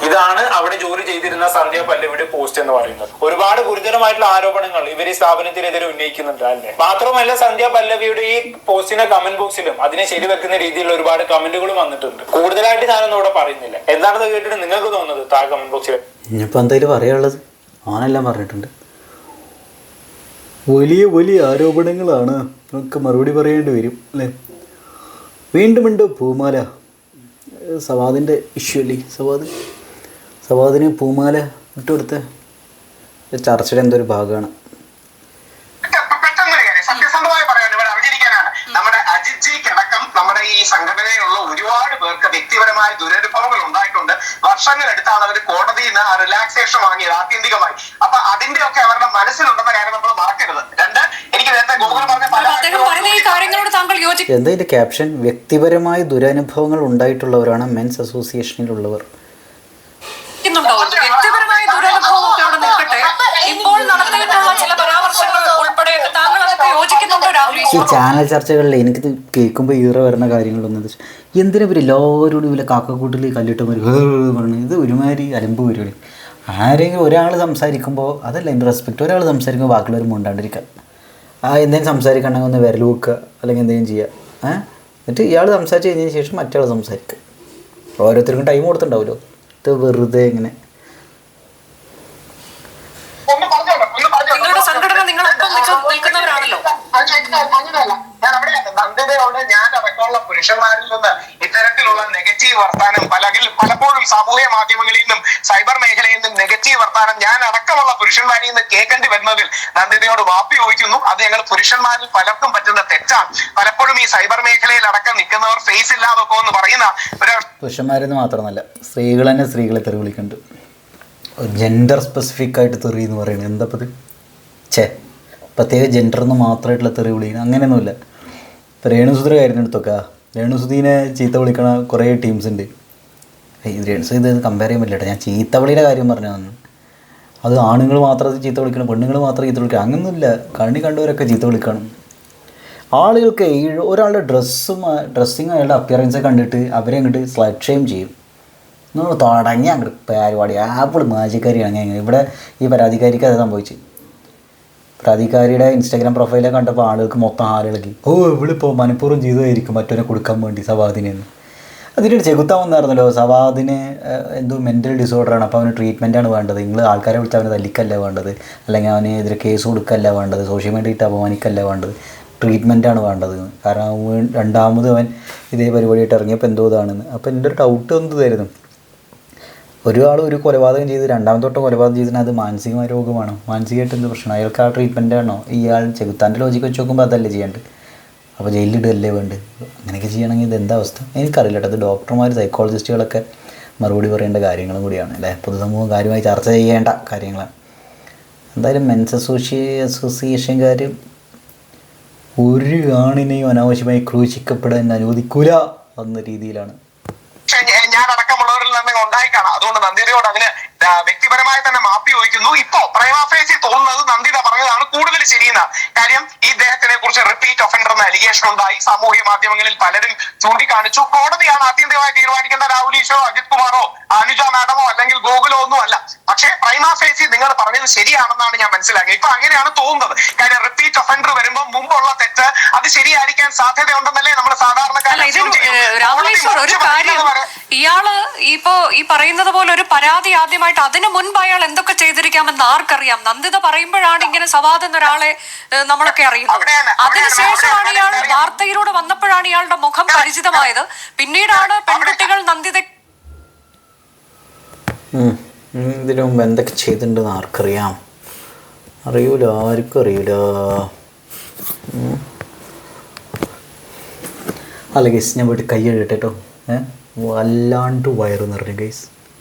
ഇതാണ് അവിടെ ജോലി ചെയ്തിരുന്ന സന്ധ്യ പല്ലവിയുടെ പോസ്റ്റ് എന്ന് പറയുന്നത്. ഒരുപാട് ഗുരുതരമായിട്ടുള്ള ആരോപണങ്ങൾ ഇവർ ഈ സ്ഥാപനത്തിനെതിരെ ഉന്നയിക്കുന്നുണ്ട് അല്ലേ? മാത്രമല്ല സന്ധ്യ പല്ലവിയുടെ ഈ പോസ്റ്റിന്റെ കമന്റ് ബോക്സിലും അതിനെ ശരിവെക്കുന്ന രീതിയിലുള്ള ഒരുപാട് കമന്റുകളും വന്നിട്ടുണ്ട്. കൂടുതലായിട്ട് ഞാനൊന്നും ഇവിടെ പറയുന്നില്ല. എന്താണെന്ന് കേട്ടിട്ട് നിങ്ങൾക്ക് തോന്നുന്നത് കമന്റ് ബോക്സിൽ? ഇനിയിപ്പോൾ എന്തായാലും പറയാനുള്ളത് ആണെല്ലാം പറഞ്ഞിട്ടുണ്ട്. വലിയ വലിയ ആരോപണങ്ങളാണ്, നമുക്ക് മറുപടി പറയേണ്ടി വരും അല്ലേ? വീണ്ടുമുണ്ട് പൂമാല. സവാദിൻ്റെ ഇഷ്യൂ അല്ലേ? സവാദിന് പൂമാല ഇട്ടുകൊടുത്ത ചർച്ചയുടെ എന്തൊരു ഭാഗമാണ്. സത്യസന്ധമായി പറയാൻ ഇവിടെ അറിഞ്ഞിരിക്കാനാണ് നമ്മുടെ അജിത് ജിക്കടക്കം നമ്മുടെ ഈ സംഘടനയിലുള്ള ഒരുപാട് പേർക്ക് വ്യക്തിപരമായ ദുരനുഭവങ്ങൾ ഉണ്ടായിട്ടുണ്ട്. വർഷങ്ങളെടുത്താണ് അവർ കോടതിയിൽ നിന്ന് ആ റിലാക്സേഷൻ വാങ്ങിയത് ആത്യന്തികമായി. അപ്പൊ അതിന്റെ ഒക്കെ അവരുടെ മനസ്സിലുണ്ടെന്ന കാര്യം നമ്മൾ മറക്കരുത്. 2, എനിക്ക് നേരത്തെ ഗൂഗിൾ പറഞ്ഞ എന്താ ഇതിന്റെ ക്യാപ്ഷൻ? വ്യക്തിപരമായ ദുരനുഭവങ്ങൾ ഉണ്ടായിട്ടുള്ളവരാണ് മെൻസ് അസോസിയേഷനിലുള്ളവർ. വ്യക്തിപരമായ ദുരനുഭവമൊക്കെ അവിടെ നിൽക്കട്ടെ. ഇപ്പോൾ നടത്തിയിട്ടുള്ള ചില പരാമർശങ്ങൾ ഉൾപ്പെടെ താങ്കൾ അതൊക്കെ യോജിക്കുന്നുണ്ടോ രാഹുൽ? ഈ ചാനൽ ചർച്ചകളിൽ എനിക്കിത് കേൾക്കുമ്പോൾ ഈറ വരുന്ന കാര്യങ്ങളൊന്നും എന്തിനാ ഇവർ എല്ലാവരോടും ഇവരെ കാക്കക്കൂട്ടിൽ കല്ലിട്ടമാർ പറഞ്ഞു. ഇത് ഒരുമാതിരി അലമ്പ് പരിപാടി. ആരെങ്കിലും ഒരാൾ സംസാരിക്കുമ്പോൾ അതല്ല എൻ്റെ റെസ്പെക്റ്റ്. ഒരാൾ സംസാരിക്കുമ്പോൾ ബാക്കിയുള്ളവർ മുണ്ടാണ്ടിരിക്കുക. എന്തെങ്കിലും സംസാരിക്കണമെങ്കിൽ ഒന്ന് വിരൽ വെക്കുക, അല്ലെങ്കിൽ എന്തെങ്കിലും ചെയ്യുക. എന്നിട്ട് ഇയാൾ സംസാരിച്ച് കഴിഞ്ഞതിന് ശേഷം മറ്റേ ആൾ സംസാരിക്കുക. ഓരോരുത്തർക്കും ടൈം കൊടുത്തിട്ടുണ്ടാവുമല്ലോ. ഇത് വെറുതെ ഇങ്ങനെ ഉറച്ചു നിൽക്കുന്നവരാണല്ലോ. അങ്ങനെയല്ല, ഞാൻ അവിടെയാണ് നന്ദിതയോട് ഞാൻ അടക്കമുള്ള പുരുഷന്മാരിൽ നിന്ന് ഇത്തരത്തിലുള്ള നെഗറ്റീവ് വർത്താനം പലപ്പോഴും സാമൂഹ്യ മാധ്യമങ്ങളിൽ നിന്നും സൈബർ മേഖലയിൽ നിന്നും നെഗറ്റീവ് വർത്താനം ഞാൻ അടക്കമുള്ള പുരുഷന്മാരിൽ നിന്ന് കേൾക്കേണ്ടി വരുന്നതിൽ നന്ദിതയോട് മാപ്പി ചോദിക്കുന്നു. അത് ഞങ്ങൾ പുരുഷന്മാരിൽ പലർക്കും പറ്റുന്ന തെറ്റാണ്. പലപ്പോഴും ഈ സൈബർ മേഖലയിൽ അടക്കം നിൽക്കുന്നവർ ഫേസ് ഇല്ലാതൊക്കെ എന്ന് പറയുന്ന ഒരു പുരുഷന്മാരെന്ന് മാത്രമല്ല, സ്ത്രീകൾ തന്നെ സ്ത്രീകളെ തെറി വിളിക്കുന്നുണ്ട്. ജെൻഡർ സ്പെസിഫിക് ആയിട്ട് തെറി എന്ന് പറയുന്നത് എന്താപ്പത്? പ്രത്യേക ജെൻഡറിന് മാത്രമായിട്ടുള്ള തെറി വിളിക്കണം അങ്ങനെയൊന്നുമില്ല. ഇപ്പോൾ രേണുസുധിയുടെ കാര്യം എടുത്തൊക്കെ, രേണുസുധീനെ ചീത്ത വിളിക്കണ കുറേ ടീംസ് ഉണ്ട്. രേണുസുധി ഇത് കമ്പയർ ചെയ്യാൻ പറ്റില്ല. ഞാൻ ചീത്തവിളിയുടെ കാര്യം പറഞ്ഞതാണ്. അത് ആണുങ്ങൾ മാത്രം ചീത്ത വിളിക്കണം, പെണ്ണുങ്ങൾ മാത്രം ചീത്ത വിളിക്കണം അങ്ങനൊന്നുമില്ല. കണ്ണി കണ്ടവരൊക്കെ ചീത്ത വിളിക്കണം. ആളുകൾക്ക് ഒരാളുടെ ഡ്രസ്സിങ് അയാളുടെ അപ്പിയറൻസ് കണ്ടിട്ട് അവരെ അങ്ങോട്ട് സ്ലട്ട് ഷെയിം ചെയ്യും. നമ്മൾ തുടങ്ങി അങ്ങോട്ട് പരിപാടി ആപ്പിൾ മാജിക്കാരിയാണ്. ഇവിടെ ഈ പരാതിക്കാരിക്ക് അത് സംഭവിച്ചു. പരാതിക്കാരിയുടെ ഇൻസ്റ്റാഗ്രാം പ്രൊഫൈലൊക്കെ കണ്ടപ്പോൾ ആളുകൾക്ക് മൊത്തം ആളുകളൊക്കെ ഇവളിപ്പോൾ മനഃപൂർവ്വം ചെയ്തതായിരിക്കും മറ്റവനെ കൊടുക്കാൻ വേണ്ടി സവാദിനെന്ന്. അതിൻ്റെ ചെകുത്താൻ വന്നായിരുന്നല്ലോ. സവാദിന് എന്തോ മെൻ്റൽ ഡിസോർഡറാണ്, അപ്പോൾ അവന് ട്രീറ്റ്മെൻറ്റാണ് വേണ്ടത്. നിങ്ങൾ ആൾക്കാരെ വിളിച്ച് അവനെ തല്ലിക്കല്ല വേണ്ടത്, അല്ലെങ്കിൽ അവന് എതിരെ കേസ് കൊടുക്കല്ല വേണ്ടത്, സോഷ്യൽ മീഡിയയിട്ട് അപമാനിക്കല്ല വേണ്ടത്, ട്രീറ്റ്മെൻറ്റാണ് വേണ്ടത്. കാരണം രണ്ടാമത് അവൻ ഇതേ പരിപാടിയായിട്ട് ഇറങ്ങിയപ്പോൾ എന്തോ ഇതാണെന്ന്. അപ്പോൾ എൻ്റെ ഒരു ഡൗട്ട് എന്തുതായിരുന്നു, ഒരാൾ ഒരു കൊലപാതകം ചെയ്ത് രണ്ടാമതൊട്ട് കൊലപാതകം ചെയ്തതിന് അത് മാനസികമായ രോഗമാണോ? മാനസികമായിട്ട് എന്ത് പ്രശ്നം? അയാൾക്ക് ആ ട്രീറ്റ്മെൻറ്റാണോ? ഇയാൾ ചെകുത്താൻ്റെ ലോജിക്ക് വെച്ച് നോക്കുമ്പോൾ അതല്ലേ ചെയ്യേണ്ടത്? അപ്പോൾ ജയിലിലിടല്ലേ വേണ്ടത്? അങ്ങനെയൊക്കെ ചെയ്യണമെങ്കിൽ ഇത് എന്താ അവസ്ഥ എനിക്കറിയില്ല കേട്ടോ. അത് ഡോക്ടർമാർ സൈക്കോളജിസ്റ്റുകളൊക്കെ മറുപടി പറയേണ്ട കാര്യങ്ങളും കൂടിയാണ് അല്ലേ. പൊതുസമൂഹം കാര്യമായി ചർച്ച ചെയ്യേണ്ട കാര്യങ്ങളാണ്. എന്തായാലും മെൻസ് അസോസിയേഷൻകാർ ഒരു ആണിനെയും അനാവശ്യമായി ക്രൂശിക്കപ്പെടാൻ അനുവദിക്കൂല എന്ന രീതിയിലാണ്. ഞാൻ അടക്കമുള്ളവരിൽ നിന്ന് ഉണ്ടായിക്കാണ്. അതുകൊണ്ട് നന്ദിതയോട് അതിന് വ്യക്തിപരമായി തന്നെ മാപ്പി ചോദിക്കുന്നു. ഇപ്പോ പ്രൈമാഫേസി തോന്നുന്നത് നന്ദിത പറഞ്ഞതാണ് കൂടുതൽ ശരിയെന്നാണ്. കാര്യം ഈ ഇദ്ദേഹത്തിനെ കുറിച്ച് റിപ്പീറ്റ് ഒഫൻഡർ എന്ന അലിഗേഷൻ ഉണ്ടായി. സാമൂഹ്യ മാധ്യമങ്ങളിൽ പലരും ചൂണ്ടിക്കാണിച്ചു. കോടതിയാണ് ആത്യന്തികമായി തീരുമാനിക്കേണ്ട. രാഹുൽ ഈശോ, അജിത് കുമാറോ, അനുജ മാഡമോ അല്ലെങ്കിൽ ഗോകുലോ ഒന്നും അല്ല. പക്ഷേ പ്രൈമാഫേസി നിങ്ങൾ പറഞ്ഞത് ശരിയാണെന്നാണ് ഞാൻ മനസ്സിലാക്കിയത്. ഇപ്പൊ അങ്ങനെയാണ് തോന്നുന്നത്. കാര്യം റിപ്പീറ്റ് ഒഫൻഡർ വരുമ്പോൾ മുമ്പുള്ള തെറ്റ് അത് ശരിയായിരിക്കാൻ സാധ്യതയുണ്ടെന്നല്ലേ നമ്മൾ ഇയാള് ഇപ്പോ ഈ പറയുന്നത് പോലെ ഒരു പരാതി ആദ്യമായിട്ട് അതിനു മുൻപ് അയാൾ എന്തൊക്കെ ചെയ്തിരിക്കാമെന്ന് ആർക്കറിയാം? നന്ദിത പറയുമ്പോഴാണ് ഇങ്ങനെ സവാദ് എന്നൊരാളെ നമ്മളൊക്കെ അറിയുന്നത്. അതിനുശേഷമാണ് ഇയാൾ വാർത്തയിലൂടെ വന്നപ്പോഴാണ് ഇയാളുടെ മുഖം പരിചിതമായത്. പിന്നീടാണ് പെൺകുട്ടികൾ നന്ദിത ഇതിനു മുമ്പ് എന്തൊക്കെ ചെയ്തിട്ടുണ്ടെന്ന് ആർക്കറിയാം? അറിയൂല, ആർക്കും അറിയൂല. അല്ല ഗൈസ്, ഞാൻ പോയിട്ട് കൈ എഴുതട്ടെ കേട്ടോ. വല്ലാണ്ട് വയറ് നിറഞ്ഞു ഗൈസ്.